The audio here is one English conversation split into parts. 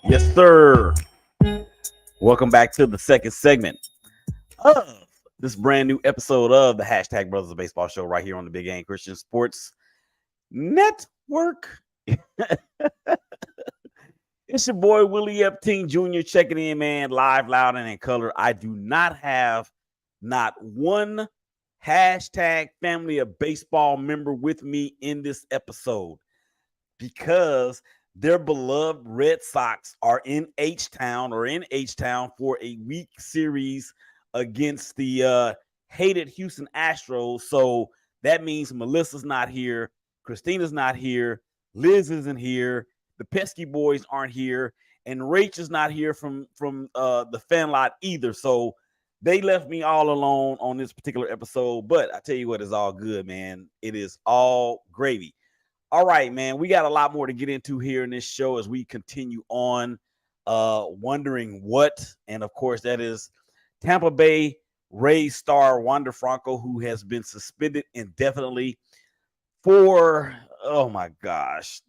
Yes, sir. Welcome back to the second segment of this brand new episode of the Hashtag Brothers of Baseball show right here on the Big Game Christian Sports Network. It's your boy Willie Epting Jr. checking in, man, live, loud, and in color. I do not have not one hashtag family of baseball member with me in this episode because their beloved Red Sox are in H-Town for a week series against the hated Houston Astros. So that means Melissa's not here, Christina's not here, Liz isn't here, the pesky boys aren't here, and Rach is not here from the fan lot either. So they left me all alone on this particular episode. But I tell you what, it's all good, man. It is all gravy. All right, man. We got a lot more to get into here in this show as we continue on wondering what. And of course, that is Tampa Bay Rays star Wander Franco, who has been suspended indefinitely for, oh my gosh,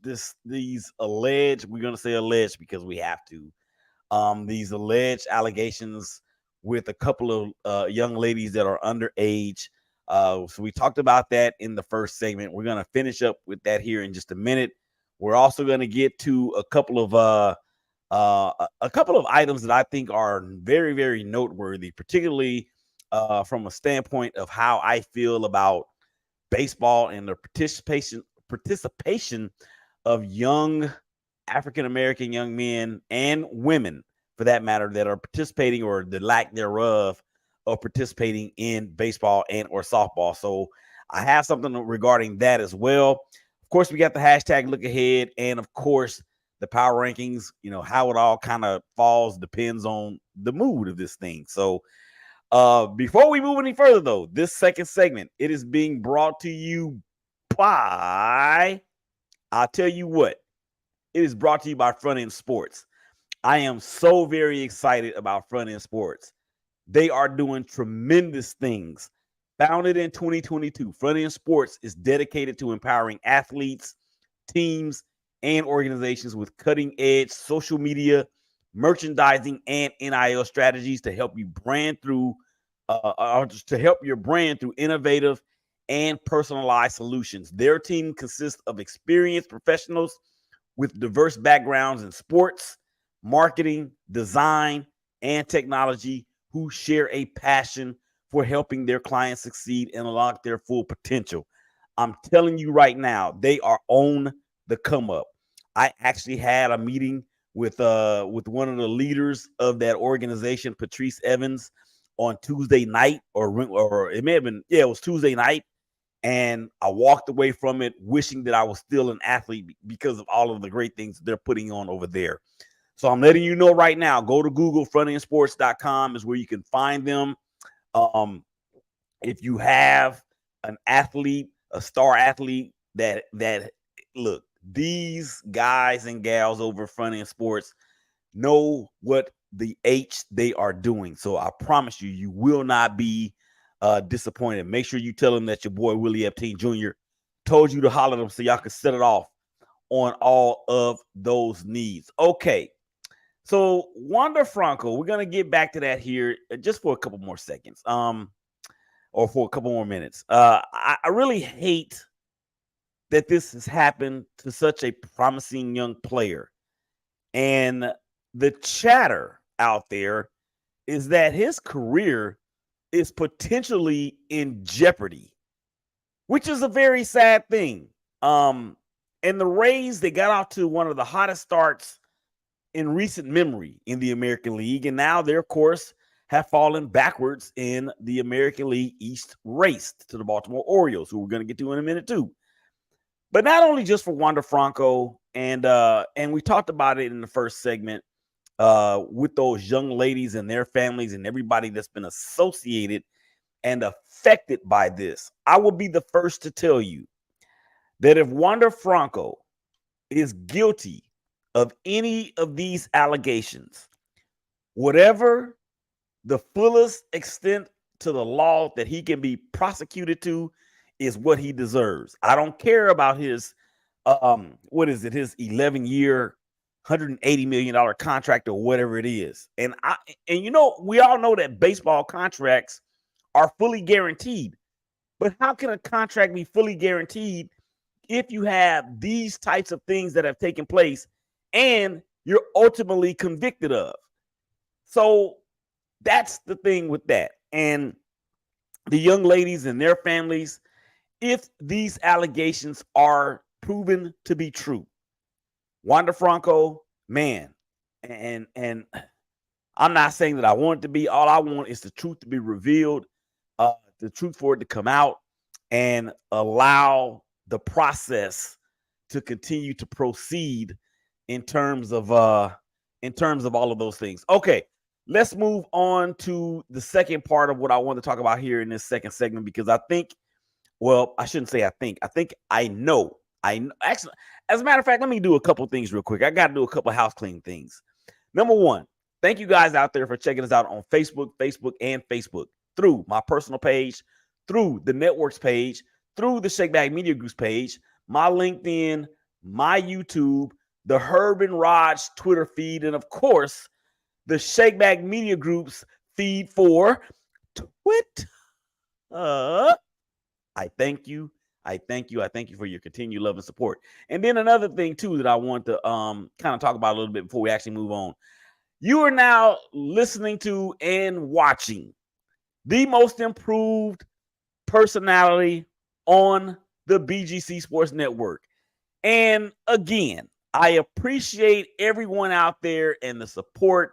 these alleged, we're going to say alleged because we have to, these alleged allegations with a couple of young ladies that are underage. So we talked about that in the first segment. We're going to finish up with that here in just a minute. We're also going to get to a couple of items that I think are very, very noteworthy, particularly from a standpoint of how I feel about baseball and the participation of young African-American young men and women, for that matter, that are participating or the lack thereof of participating in baseball and or softball. So I have something regarding that as well. Of course, we got the hashtag look ahead, and of course the power rankings. You know, how it all kind of falls depends on the mood of this thing. So before we move any further, though, this second segment, it is being brought to you by, I'll tell you what, it is brought to you by Front End Sports. I am so very excited about Front End Sports. They are doing tremendous things. Founded in 2022, Front End Sports is dedicated to empowering athletes, teams, and organizations with cutting-edge social media, merchandising, and NIL strategies to help you brand through, to help your brand through innovative and personalized solutions. Their team consists of experienced professionals with diverse backgrounds in sports, marketing, design, and technology who share a passion for helping their clients succeed and unlock their full potential. I'm telling you right now, they are on the come up. I actually had a meeting with one of the leaders of that organization, Patrice Evans, on Tuesday night, or it may have been, yeah, it was Tuesday night. And I walked away from it wishing that I was still an athlete because of all of the great things they're putting on over there. So I'm letting you know right now, go to Google, frontendsports.com is where you can find them. If you have an athlete, a star athlete that look, these guys and gals over Front End Sports know what the H they are doing. So I promise you, you will not be disappointed. Make sure you tell them that your boy Willie Epting Jr. told you to holler at them so y'all can set it off on all of those needs. Okay. So Wander Franco, we're gonna get back to that here just for a couple more seconds, or for a couple more minutes. I really hate that this has happened to such a promising young player, and the chatter out there is that his career is potentially in jeopardy, which is a very sad thing. And the Rays, they got off to one of the hottest starts in recent memory in the American League, and now their course have fallen backwards in the American League East race to the Baltimore Orioles, who we're going to get to in a minute too. But not only just for Wander Franco, and we talked about it in the first segment with those young ladies and their families and everybody that's been associated and affected by this. I will be the first to tell you that if Wander Franco is guilty of any of these allegations, whatever the fullest extent to the law that he can be prosecuted to is what he deserves. I don't care about his his 11-year $180 million contract or whatever it is. And we all know that baseball contracts are fully guaranteed. But how can a contract be fully guaranteed if you have these types of things that have taken place and you're ultimately convicted of? So that's the thing with that. And the young ladies and their families, if these allegations are proven to be true, Wander Franco, man, and I'm not saying that I want it to be. All I want is the truth to be revealed, the truth for it to come out, and allow the process to continue to proceed in terms of all of those things. Okay, let's move on to the second part of what I want to talk about here in this second segment, because I think, well, I shouldn't say I think I know. Actually, as a matter of fact, let me do a couple things real quick. I got to do a couple house cleaning things. Number one, thank you guys out there for checking us out on Facebook, through my personal page, through the network's page, through the Shake Bag Media Group's page, my LinkedIn, my YouTube, the Herb and Raj Twitter feed, and of course, the Shake Bag Media Group's feed for Twitter. I thank you. I thank you for your continued love and support. And then another thing too that I want to kind of talk about a little bit before we actually move on. You are now listening to and watching the most improved personality on the BGC Sports Network. And again, I appreciate everyone out there and the support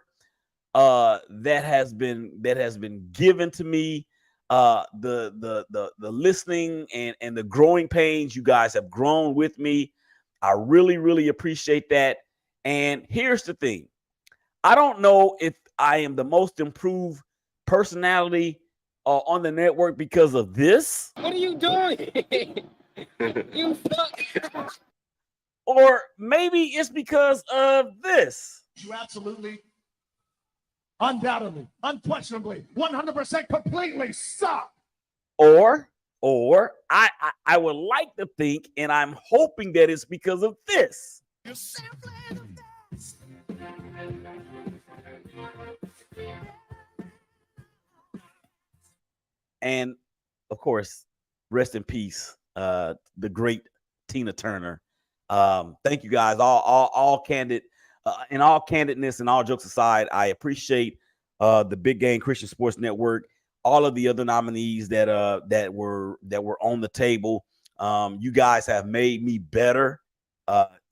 that has been given to me. The listening and the growing pains. You guys have grown with me. I really, really appreciate that. And here's the thing. I don't know if I am the most improved personality on the network because of this. What are you doing? You fuck. Or maybe it's because of this. You absolutely, undoubtedly, unquestionably, 100% completely suck. Or I would like to think, and I'm hoping that it's because of this. And of course, rest in peace, the great Tina Turner. Thank you guys, all candid, in all candidness and all jokes aside, I appreciate the Big Game Christian Sports Network, all of the other nominees that were on the table. You guys have made me better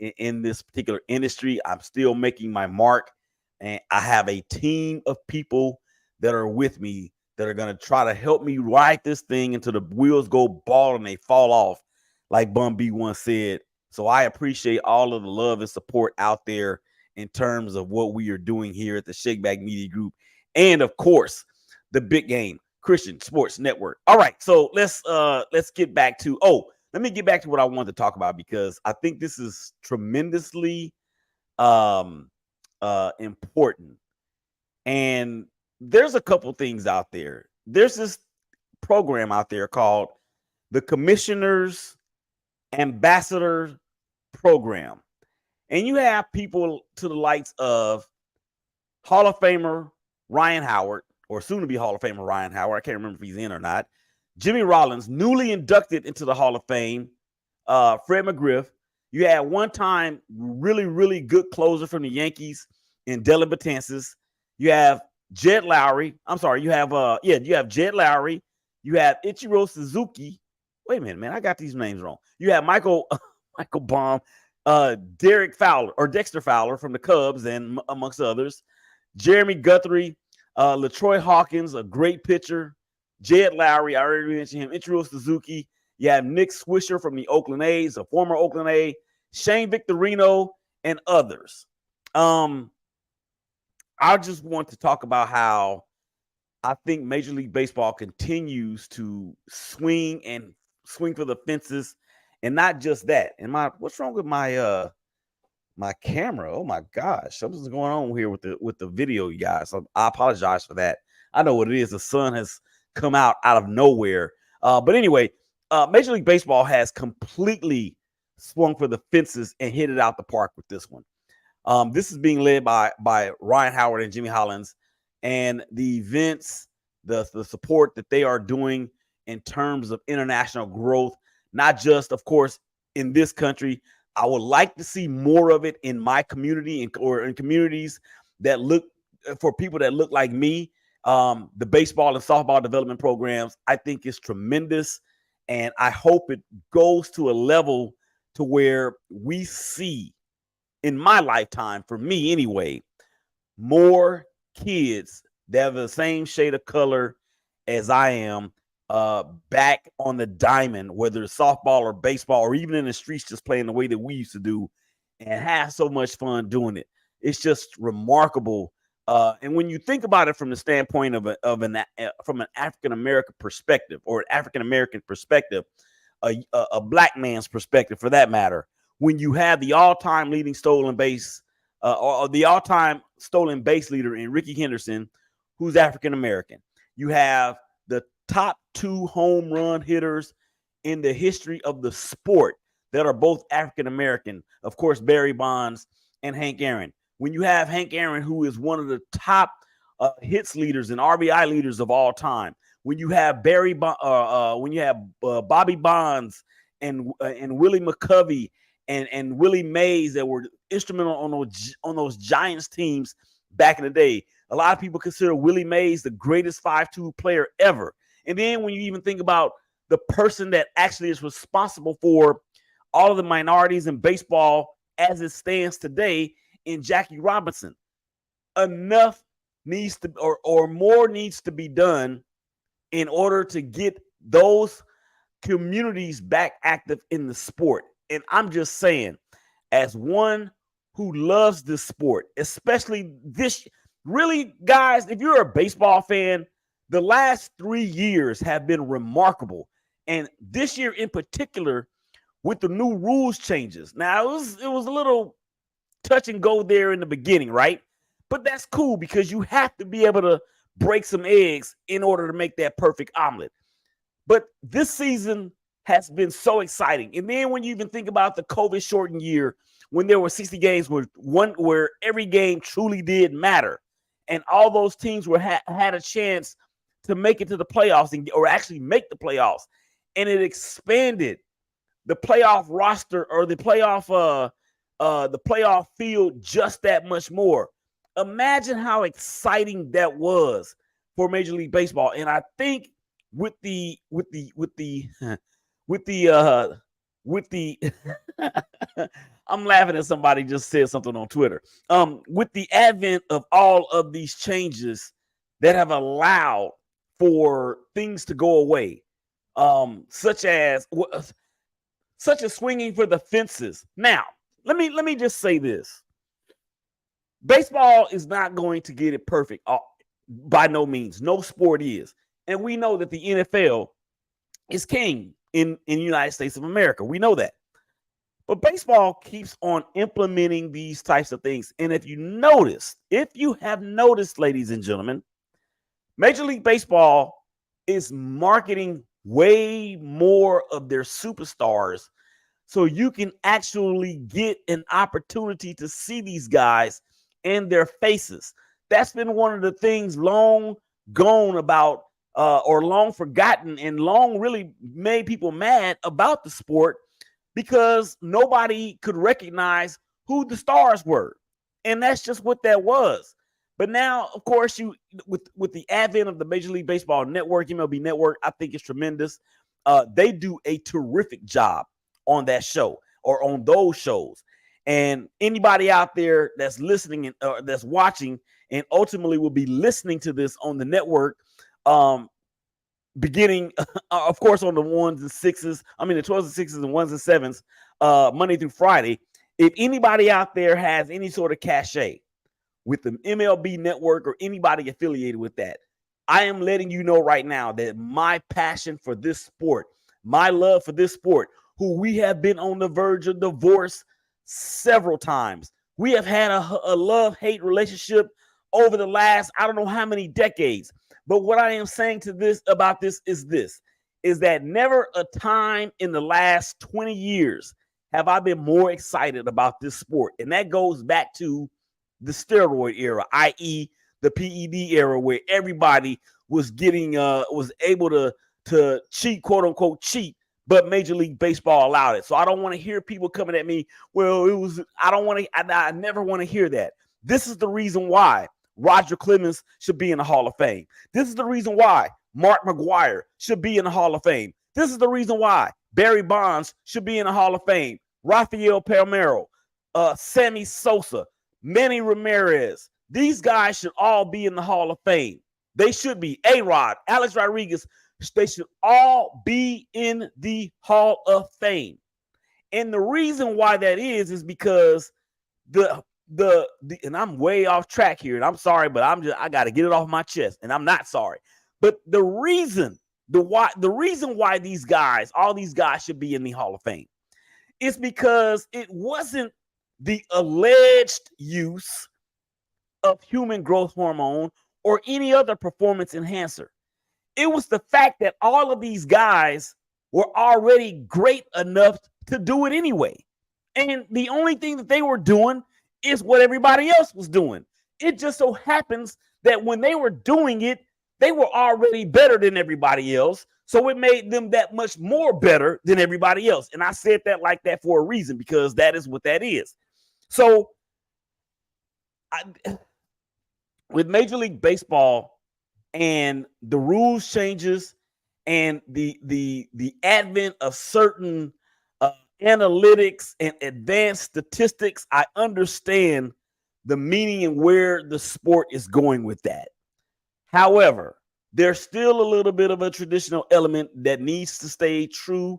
in this particular industry. I'm still making my mark, and I have a team of people that are with me that are going to try to help me ride this thing until the wheels go bald and they fall off, like Bun B once said. So I appreciate all of the love and support out there in terms of what we are doing here at the Shake Bag Media Group, and of course, the Big Game Christian Sports Network. All right, so let's get back to let me get back to what I wanted to talk about, because I think this is tremendously important. And there's a couple things out there. There's this program out there called the Commissioner's Ambassador Program. And you have people to the likes of Hall of Famer Ryan Howard, or soon to be Hall of Famer Ryan Howard. I can't remember if he's in or not. Jimmy Rollins, newly inducted into the Hall of Fame. Fred McGriff. You had one time really, really good closer from the Yankees in Dellin Betances. You have Jed Lowry. I'm sorry. You have Jed Lowry. You have Ichiro Suzuki. Wait a minute, man. I got these names wrong. You have Michael Baum, Dexter Fowler from the Cubs, and amongst others. Jeremy Guthrie, LaTroy Hawkins, a great pitcher. Jed Lowry, I already mentioned him. Ichiro Suzuki. You have Nick Swisher from the Oakland A's, a former Oakland A. Shane Victorino, and others. I just want to talk about how I think Major League Baseball continues to swing for the fences, and not just that. And what's wrong with my my camera? Oh my gosh, something's going on here with the video, you guys. So I apologize for that. I know what it is. The sun has come out of nowhere. But anyway, Major League Baseball has completely swung for the fences and hit it out the park with this one. This is being led by Ryan Howard and Jimmy Hollins, and the events, the support that they are doing in terms of international growth, not just, of course, in this country. I would like to see more of it in my community or in communities that look for people that look like me. The baseball and softball development programs, I think, is tremendous, and I hope it goes to a level to where we see, in my lifetime, for me anyway, more kids that have the same shade of color as I am back on the diamond, whether it's softball or baseball or even in the streets, just playing the way that we used to do, and have so much fun doing it. It's just remarkable. And when you think about it from the standpoint from an African American perspective, or an African American perspective, a black man's perspective for that matter, when you have the all-time leading stolen base or the all-time stolen base leader in Ricky Henderson, who's African American, you have the top 2 home run hitters in the history of the sport that are both African American, of course, Barry Bonds and Hank Aaron. When you have Hank Aaron, who is one of the top hits leaders and RBI leaders of all time, when you have Bobby Bonds and Willie McCovey and Willie Mays that were instrumental on those Giants teams back in the day. A lot of people consider Willie Mays the greatest 5'2" player ever. And then when you even think about the person that actually is responsible for all of the minorities in baseball as it stands today, in Jackie Robinson, enough needs to, or more needs to be done in order to get those communities back active in the sport. And I'm just saying, as one who loves this sport, especially this, really, guys, if you're a baseball fan, the last 3 years have been remarkable. And this year in particular, with the new rules changes. Now, it was a little touch and go there in the beginning, right? But that's cool because you have to be able to break some eggs in order to make that perfect omelet. But this season has been so exciting. And then when you even think about the COVID shortened year, when there were 60 games where every game truly did matter, and all those teams had a chance to make it to the playoffs or actually make the playoffs, and it expanded the playoff roster or the playoff field just that much more. Imagine how exciting that was for Major League Baseball. And I think with the I'm laughing at somebody just said something on Twitter. With the advent of all of these changes that have allowed for things to go away, such as swinging for the fences. Now, let me just say this. Baseball is not going to get it perfect by no means. No sport is. And we know that the NFL is king in the United States of America. We know that. But baseball keeps on implementing these types of things. And if you have noticed, ladies and gentlemen, Major League Baseball is marketing way more of their superstars so you can actually get an opportunity to see these guys and their faces. That's been one of the things long gone about or long forgotten and long really made people mad about the sport, because nobody could recognize who the stars were. And that's just what that was. But now, of course, with the advent of the Major League Baseball Network, MLB Network, I think it's tremendous. They do a terrific job on that show or on those shows. And anybody out there that's listening and that's watching and ultimately will be listening to this on the network, beginning, of course, on the 1s and 6s, the 12s and 6s and 1s and 7s, Monday through Friday. If anybody out there has any sort of cachet with the MLB Network or anybody affiliated with that, I am letting you know right now that my passion for this sport, my love for this sport, who we have been on the verge of divorce several times. We have had a love-hate relationship over the last, I don't know how many decades. But what I am saying about this is that never a time in the last 20 years have I been more excited about this sport. And that goes back to the steroid era, i.e. the PED era, where everybody was getting was able to cheat, quote unquote cheat, but Major League Baseball allowed it. So I don't want to hear people coming at me, well, it was, I never want to hear that. This is the reason why Roger Clemens should be in the Hall of Fame. This is the reason why Mark McGwire should be in the Hall of Fame. This is the reason why Barry Bonds should be in the Hall of Fame. Rafael Palmeiro, Sammy Sosa, Manny Ramirez. These guys should all be in the Hall of Fame. They should be. A-Rod, Alex Rodriguez, they should all be in the Hall of Fame. And the reason why that is because and I'm way off track here, and I'm sorry, but I got to get it off my chest, and I'm not sorry. But the reason why these guys, all these guys should be in the Hall of Fame is because it wasn't the alleged use of human growth hormone or any other performance enhancer. It was the fact that all of these guys were already great enough to do it anyway. And the only thing that they were doing is what everybody else was doing. It just so happens that when they were doing it, they were already better than everybody else. So it made them that much more better than everybody else. And I said that like that for a reason, because that is what that is. So with Major League Baseball and the rules changes and the advent of certain analytics and advanced statistics, I understand the meaning and where the sport is going with that. However, there's still a little bit of a traditional element that needs to stay true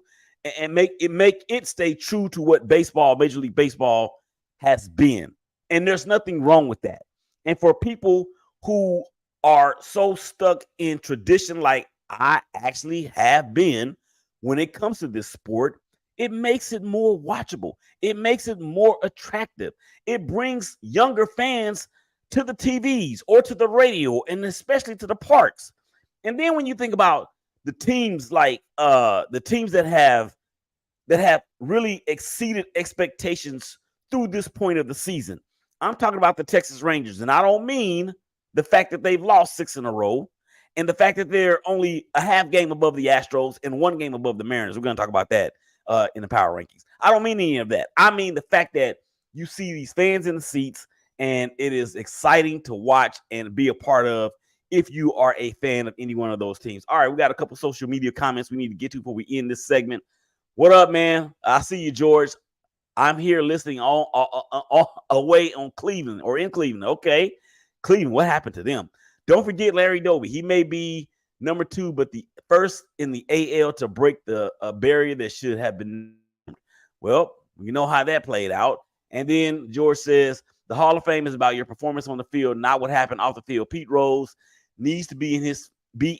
and make it stay true to what baseball, Major League Baseball, has been. And there's nothing wrong with that. And for people who are so stuck in tradition, like I actually have been when it comes to this sport, it makes it more watchable. It makes it more attractive. It brings younger fans to the TVs or to the radio, and especially to the parks. And then when you think about the teams, like the teams that have really exceeded expectations through this point of the season, I'm talking about the Texas Rangers. And I don't mean the fact that they've lost 6 in a row and the fact that they're only a half game above the Astros and 1 game above the Mariners. We're going to talk about that in the power rankings. I don't mean any of that. I mean the fact that you see these fans in the seats, and it is exciting to watch and be a part of if you are a fan of any one of those teams. All right, we got a couple social media comments we need to get to before we end this segment. What up, man? I see you, George. I'm here listening all away on Cleveland or in Cleveland. Okay, Cleveland, what happened to them? Don't forget Larry Doby. He may be number 2, but the first in the AL to break the barrier that should have been. Well, you know how that played out. And then George says, the Hall of Fame is about your performance on the field, not what happened off the field. Pete Rose needs to be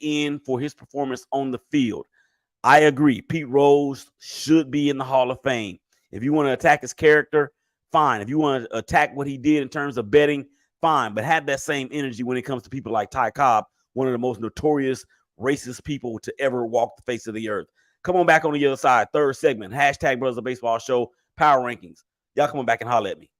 in for his performance on the field. I agree. Pete Rose should be in the Hall of Fame. If you want to attack his character, fine. If you want to attack what he did in terms of betting, fine. But have that same energy when it comes to people like Ty Cobb, one of the most notorious racist people to ever walk the face of the earth. Come on back on the other side. Third segment. # Brothers of Baseball Show, Power Rankings. Y'all come on back and holler at me.